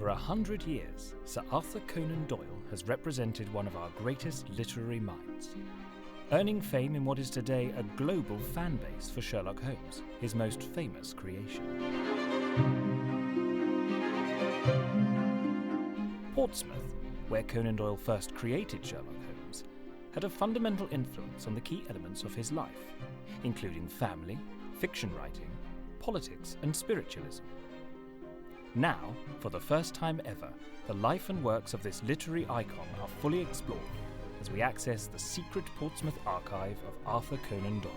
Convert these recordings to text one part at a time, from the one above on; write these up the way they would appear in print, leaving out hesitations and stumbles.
For 100 years, Sir Arthur Conan Doyle has represented one of our greatest literary minds, earning fame in what is today a global fan base for Sherlock Holmes, his most famous creation. Portsmouth, where Conan Doyle first created Sherlock Holmes, had a fundamental influence on the key elements of his life, including family, fiction writing, politics and spiritualism. Now, for the first time ever, the life and works of this literary icon are fully explored as we access the secret Portsmouth archive of Arthur Conan Doyle.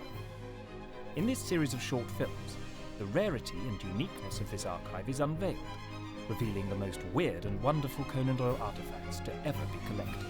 In this series of short films, the rarity and uniqueness of this archive is unveiled, revealing the most weird and wonderful Conan Doyle artifacts to ever be collected.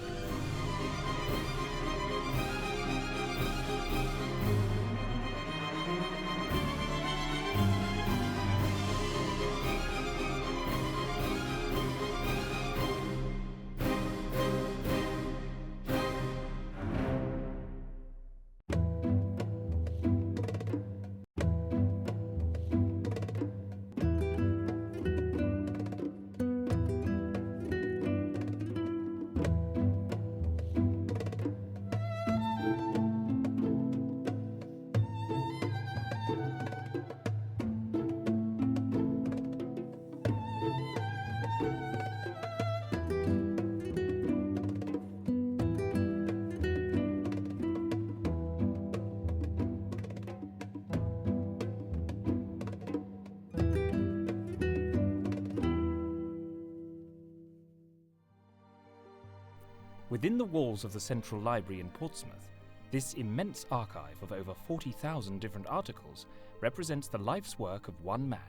Within the walls of the Central Library in Portsmouth, this immense archive of over 40,000 different articles represents the life's work of one man,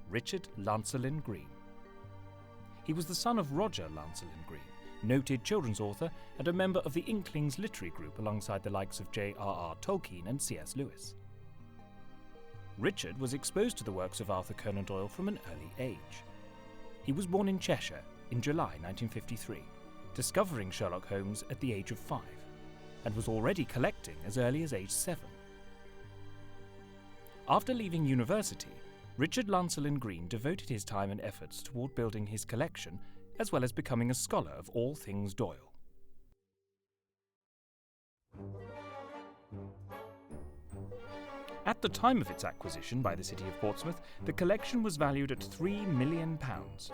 Richard Lancelyn Green. He was the son of Roger Lancelyn Green, noted children's author and a member of the Inklings literary group alongside the likes of J.R.R. Tolkien and C.S. Lewis. Richard was exposed to the works of Arthur Conan Doyle from an early age. He was born in Cheshire in July 1953, discovering Sherlock Holmes at the age of 5, and was already collecting as early as age 7. After leaving university, Richard Lancelyn Green devoted his time and efforts toward building his collection, as well as becoming a scholar of all things Doyle. At the time of its acquisition by the city of Portsmouth, the collection was valued at £3 million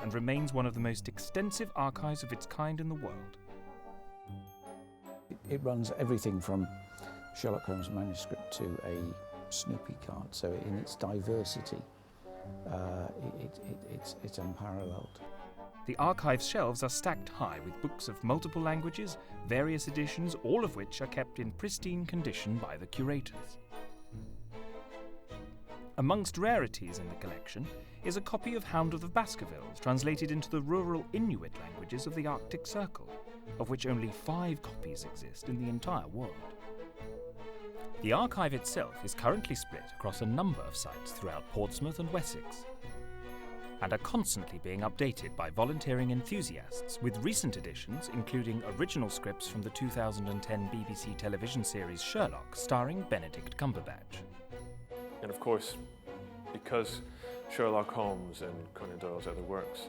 and remains one of the most extensive archives of its kind in the world. It runs everything from Sherlock Holmes' manuscript to a Snoopy card, so in its diversity, it's unparalleled. The archive's shelves are stacked high with books of multiple languages, various editions, all of which are kept in pristine condition by the curators. Amongst rarities in the collection is a copy of Hound of the Baskervilles, translated into the rural Inuit languages of the Arctic Circle, of which only 5 copies exist in the entire world. The archive itself is currently split across a number of sites throughout Portsmouth and Wessex, and are constantly being updated by volunteering enthusiasts, with recent additions including original scripts from the 2010 BBC television series Sherlock, starring Benedict Cumberbatch. And of course, because Sherlock Holmes and Conan Doyle's other works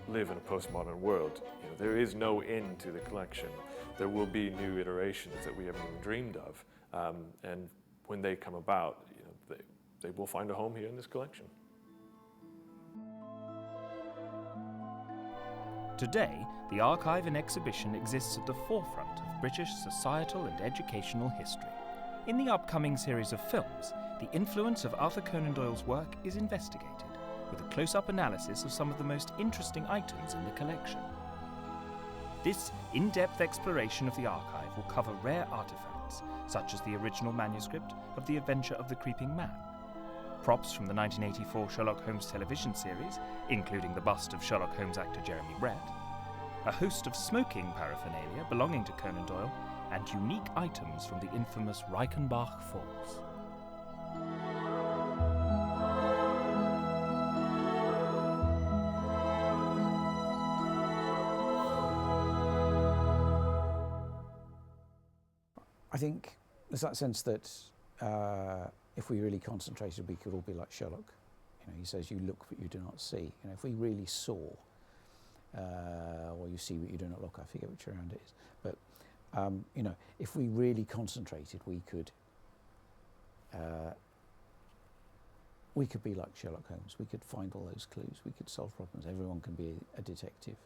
live in a postmodern world, there is no end to the collection. There will be new iterations that we haven't even dreamed of, and when they come about, they will find a home here in this collection. Today, the archive and exhibition exists at the forefront of British societal and educational history. In the upcoming series of films, the influence of Arthur Conan Doyle's work is investigated, with a close-up analysis of some of the most interesting items in the collection. This in-depth exploration of the archive will cover rare artifacts, such as the original manuscript of The Adventure of the Creeping Man, props from the 1984 Sherlock Holmes television series, including the bust of Sherlock Holmes actor Jeremy Brett, a host of smoking paraphernalia belonging to Conan Doyle, and unique items from the infamous Reichenbach Falls. I think there's that sense that if we really concentrated, we could all be like Sherlock. He says, "You look but you do not see." If we really saw or you see what you do not look. I forget which round it is. But, you know, if we really concentrated, we could be like Sherlock Holmes. We could find all those clues. We could solve problems. Everyone can be a detective.